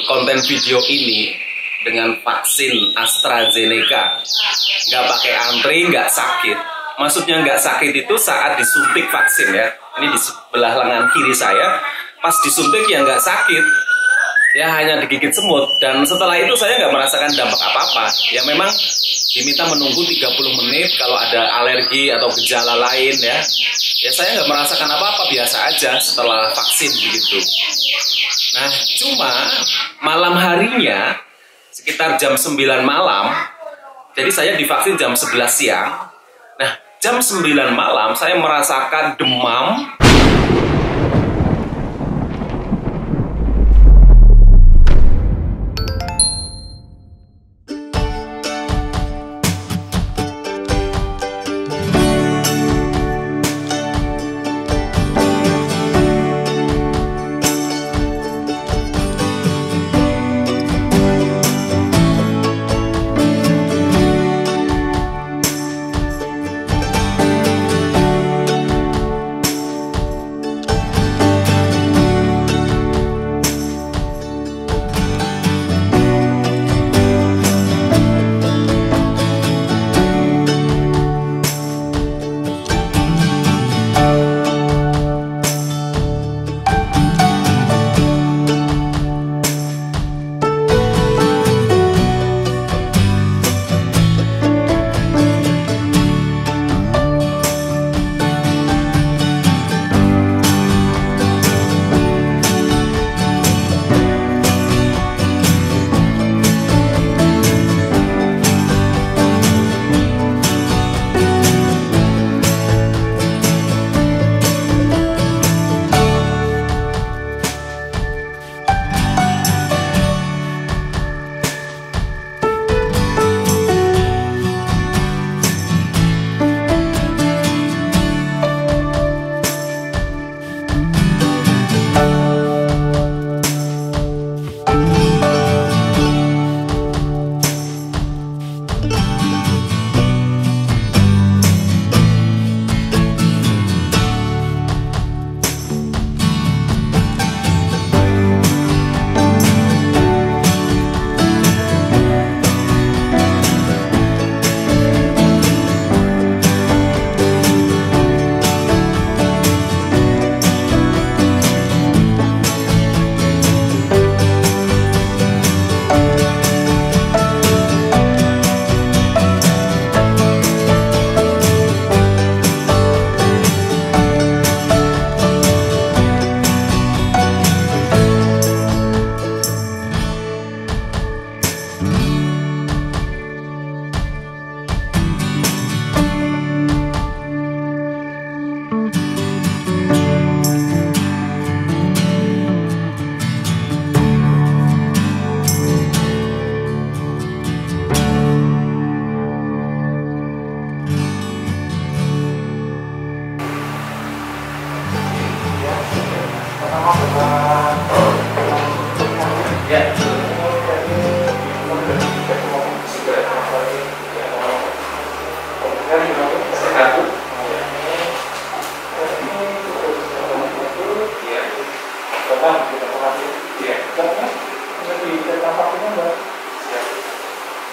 konten video ini dengan vaksin AstraZeneca, nggak pakai antri, nggak sakit. Maksudnya nggak sakit itu saat disuntik vaksin ya. Ini di sebelah lengan kiri saya, pas disuntik ya nggak sakit. Ya hanya digigit semut, dan setelah itu saya nggak merasakan dampak apa-apa. Ya memang diminta menunggu 30 menit kalau ada alergi atau gejala lain ya. Ya saya nggak merasakan apa-apa, biasa aja setelah vaksin begitu. Nah cuma malam harinya sekitar jam 9 malam, jadi saya divaksin jam 11 siang. Nah jam 9 malam saya merasakan demam.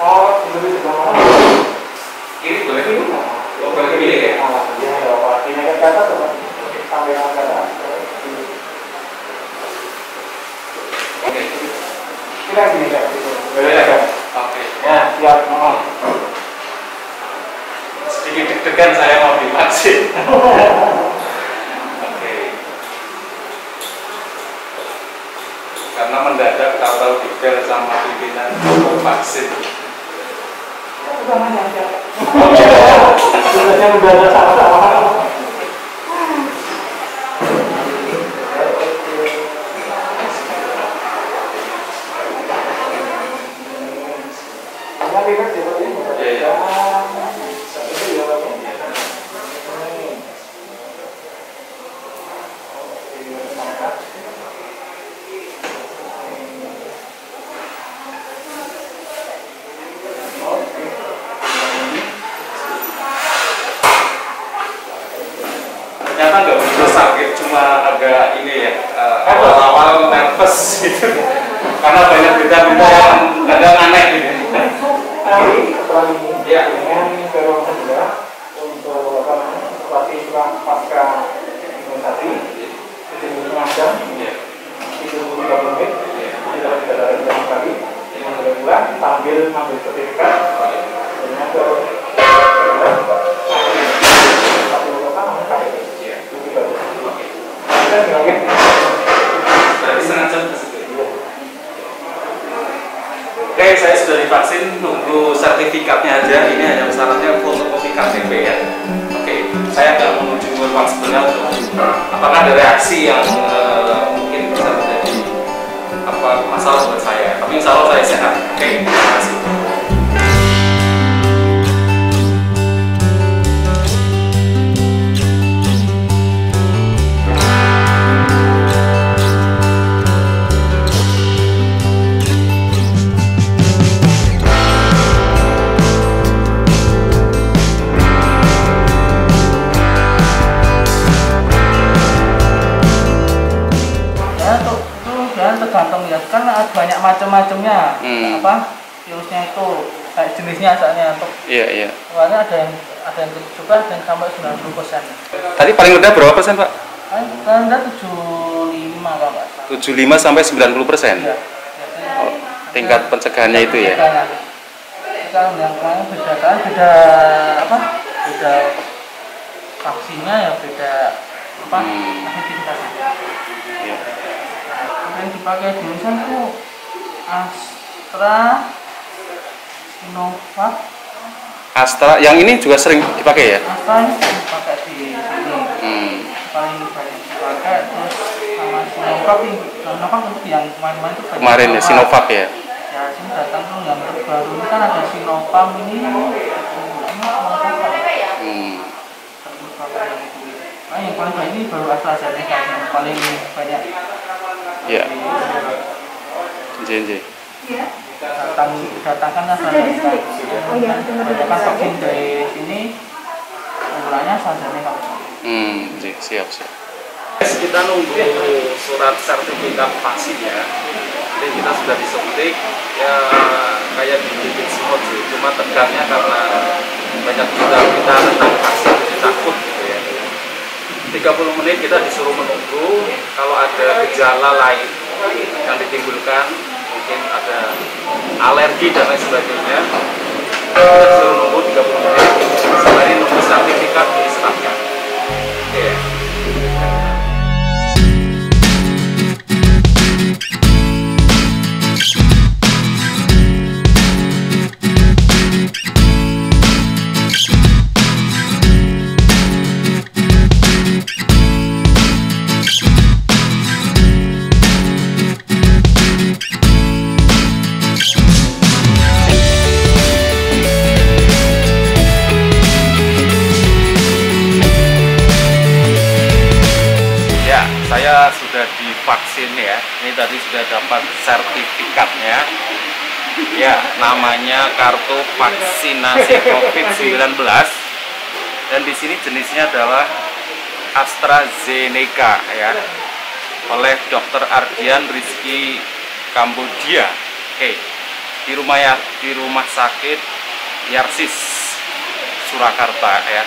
Oh, lebih sebelah mana? Kiri boleh dulu. Oh, boleh pilih ya? Iya, Pak. Ini kan kata tuh, sampai yang kata. Oke. Kita gini kan? Boleh ya? Oke. Ya, siap. Sedikit deg-degan saya mau divaksin. Oke. Karena mendadak tahu-tahu dibel sama pimpinan vaksin. Udah nanya aja. Sebenarnya udah ada sama-sama. Ternyata nggak begitu sakit, cuma agak ini ya, awal-awal nervous gitu. Karena banyak berita-berita yang kadang aneh gitu. Nanti setelah ini Ya. dengan ke ruang kedua untuk apa namanya seperti setelah pasca imunisasi di mengajar itu 30 menit kita tidak ada kali yang kedua sambil ambil sertifikat dengan ke Oke, saya sudah divaksin, tunggu sertifikatnya aja. Ini hanya syaratnya fotokopi KTP ya. Oke, saya nggak menuju ke ruang sebelah. Apakah ada reaksi yang mungkin bisa menjadi masalah buat saya? Tapi insya Allah saya sehat. Oke, terima kasih. Tergantung ya, kan banyak macam-macamnya virusnya itu kayak jenisnya asalnya untuk awalnya ada yang juga dan sampai 90%. Tadi paling rendah berapa persen Pak? Paling rendah 75 kalau nggak salah. 75 sampai 90%. Iya. Tingkat pencegahannya itu ya. Kalau yang kemarin beda beda vaksinnya ya beda efektivitasnya. Iya. Yang dipakai di Indonesia itu Astra, Sinovac. Astra, yang ini juga sering dipakai ya? Astra ini dipakai di sini. Paling banyak dipakai, terus sama Sinovac untuk yang kemarin itu kemarin ya Sinovac ya? Ya sini datang tuh yang terbaru ini kan ada Sinovac ini yang paling banyak ini baru AstraZeneca yang paling banyak. Iya. JNJ. Datangkan AstraZeneca. Datangkan vaksin dari sini, ukurannya AstraZeneca. Siap. Kita nunggu surat sertifikat vaksin ya. Jadi kita sudah disuntik ya kayak digigit semut sih. Cuma tegangnya karena banyak kita tentang vaksin jadi takut gitu ya. 30 menit kita disuruh menunggu. Kalau ada gejala lain yang ditimbulkan, mungkin ada alergi dan lain sebagainya, kita disuruh nunggu 30 menit sembari nunggu sertifikat diserahkan. Oke. Saya sudah divaksin ya, ini tadi sudah dapat sertifikatnya. Ya, namanya kartu vaksinasi COVID-19. Dan di sini jenisnya adalah AstraZeneca ya, oleh Dr. Ardian Rizky Kambodia. Oke, di rumah sakit Yarsis Surakarta ya.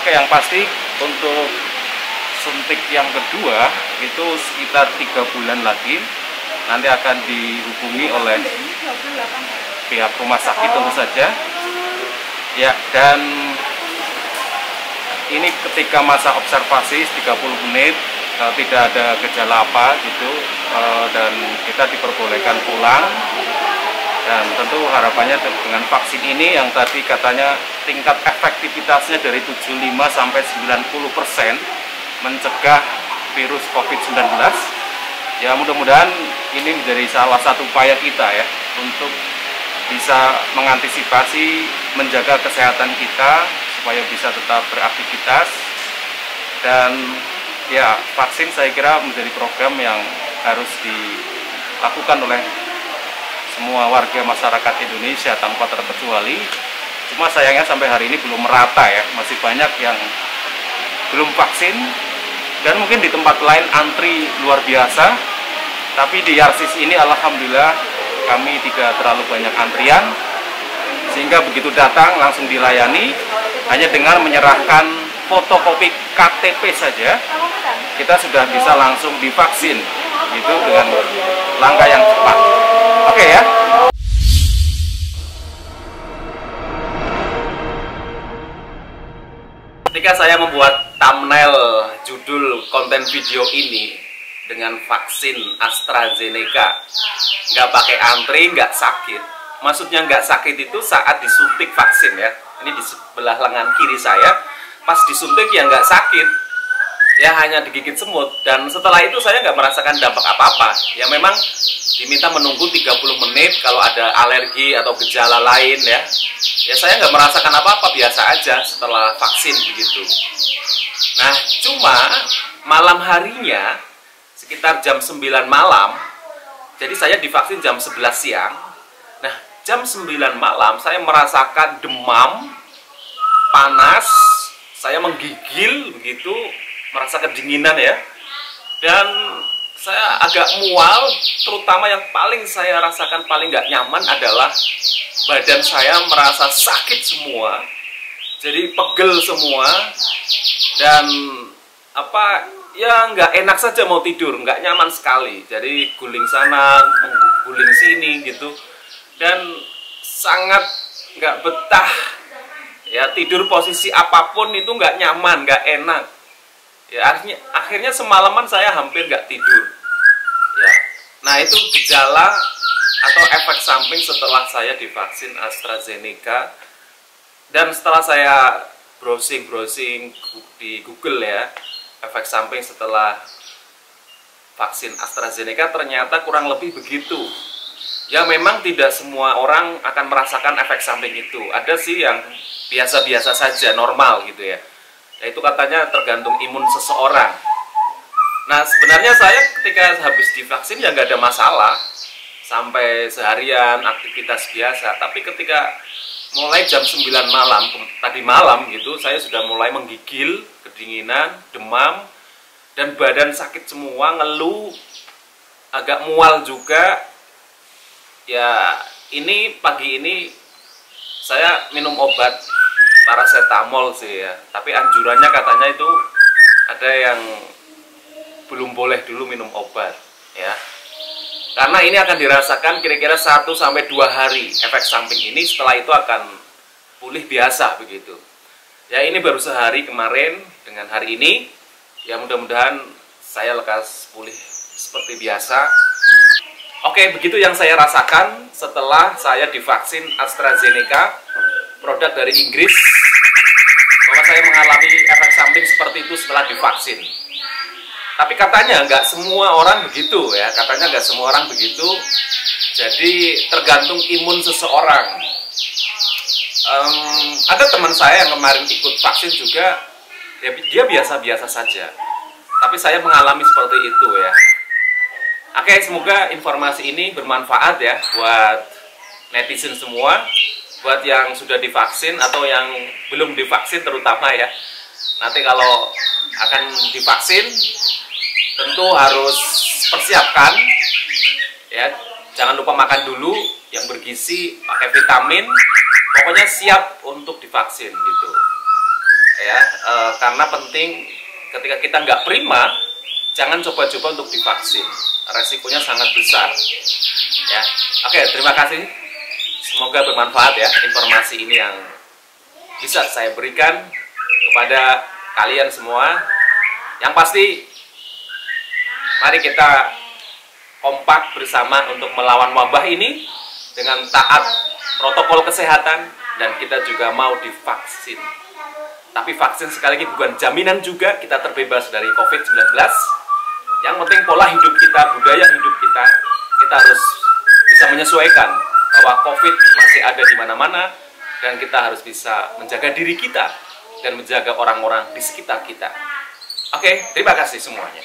Oke, yang pasti untuk suntik yang kedua itu sekitar 3 bulan lagi nanti akan dihubungi oleh pihak rumah sakit tentu saja ya, dan ini ketika masa observasi 30 menit tidak ada gejala apa gitu, dan kita diperbolehkan pulang. Dan tentu harapannya dengan vaksin ini yang tadi katanya tingkat efektivitasnya dari 75 sampai 90% mencegah virus COVID-19. Ya mudah-mudahan ini menjadi salah satu upaya kita ya untuk bisa mengantisipasi, menjaga kesehatan kita supaya bisa tetap beraktivitas. Dan ya vaksin saya kira menjadi program yang harus dilakukan oleh semua warga masyarakat Indonesia tanpa terkecuali. Cuma sayangnya sampai hari ini belum merata ya, masih banyak yang belum vaksin. Dan mungkin di tempat lain antri luar biasa, Tapi di Yarsis ini alhamdulillah kami tidak terlalu banyak antrian, sehingga begitu datang langsung dilayani hanya dengan menyerahkan fotokopi KTP saja kita sudah bisa langsung divaksin gitu dengan langkah yang cepat. Oke ya. Ketika saya membuat thumbnail judul konten video ini dengan vaksin AstraZeneca, nggak pakai antri, nggak sakit. Maksudnya nggak sakit itu saat disuntik vaksin ya. Ini di sebelah lengan kiri saya, pas disuntik ya nggak sakit, ya hanya digigit semut. Dan setelah itu saya nggak merasakan dampak apa-apa. Ya memang diminta menunggu 30 menit kalau ada alergi atau gejala lain ya. Ya saya nggak merasakan apa-apa, biasa aja setelah vaksin begitu. Nah cuma malam harinya sekitar jam 9 malam, jadi saya divaksin jam 11 siang. Nah jam 9 malam saya merasakan demam, panas, saya menggigil begitu, merasa kedinginan ya. Dan saya agak mual, terutama yang paling saya rasakan paling nggak nyaman adalah badan saya merasa sakit semua, jadi pegel semua, dan apa ya nggak enak saja mau tidur, nggak nyaman sekali. Jadi guling sana, guling sini gitu, dan sangat nggak betah. Ya tidur posisi apapun itu nggak nyaman, nggak enak. Ya akhirnya semalaman saya hampir nggak tidur. Ya, nah itu gejala atau efek samping setelah saya divaksin AstraZeneca. Dan setelah saya browsing di Google ya, efek samping setelah vaksin AstraZeneca ternyata kurang lebih begitu. Ya memang tidak semua orang akan merasakan efek samping itu. Ada sih yang biasa-biasa saja, normal gitu ya. Itu katanya tergantung imun seseorang. Nah sebenarnya saya ketika habis divaksin ya nggak ada masalah, sampai seharian aktivitas biasa. Tapi ketika mulai jam 9 malam, tadi malam gitu, saya sudah mulai menggigil, kedinginan, demam, dan badan sakit semua, ngeluh, agak mual juga. Ya ini pagi ini saya minum obat paracetamol sih ya, tapi anjurannya katanya itu ada yang belum boleh dulu minum obat ya, karena ini akan dirasakan kira-kira 1-2 hari efek samping ini, setelah itu akan pulih biasa begitu ya. Ini baru sehari kemarin dengan hari ini, ya mudah-mudahan saya lekas pulih seperti biasa. Oke, begitu yang saya rasakan setelah saya divaksin AstraZeneca, produk dari Inggris, bahwa saya mengalami efek samping seperti itu setelah divaksin. Tapi katanya nggak semua orang begitu ya, katanya nggak semua orang begitu. Jadi tergantung imun seseorang. Ada teman saya yang kemarin ikut vaksin juga, ya, dia biasa-biasa saja. Tapi saya mengalami seperti itu ya. Oke, semoga informasi ini bermanfaat ya buat netizen semua, buat yang sudah divaksin atau yang belum divaksin terutama ya. Nanti kalau akan divaksin tentu harus persiapkan ya, jangan lupa makan dulu yang bergizi, pakai vitamin, pokoknya siap untuk divaksin gitu ya. Karena penting ketika kita nggak prima, jangan coba-coba untuk divaksin, resikonya sangat besar ya. Oke, terima kasih, semoga bermanfaat ya informasi ini yang bisa saya berikan kepada kalian semua. Yang pasti mari kita kompak bersama untuk melawan wabah ini dengan taat protokol kesehatan, dan kita juga mau divaksin. Tapi vaksin sekali lagi bukan jaminan juga kita terbebas dari COVID-19. Yang penting pola hidup kita, budaya hidup kita harus bisa menyesuaikan bahwa COVID masih ada di mana-mana, dan kita harus bisa menjaga diri kita dan menjaga orang-orang di sekitar kita. Oke, terima kasih semuanya.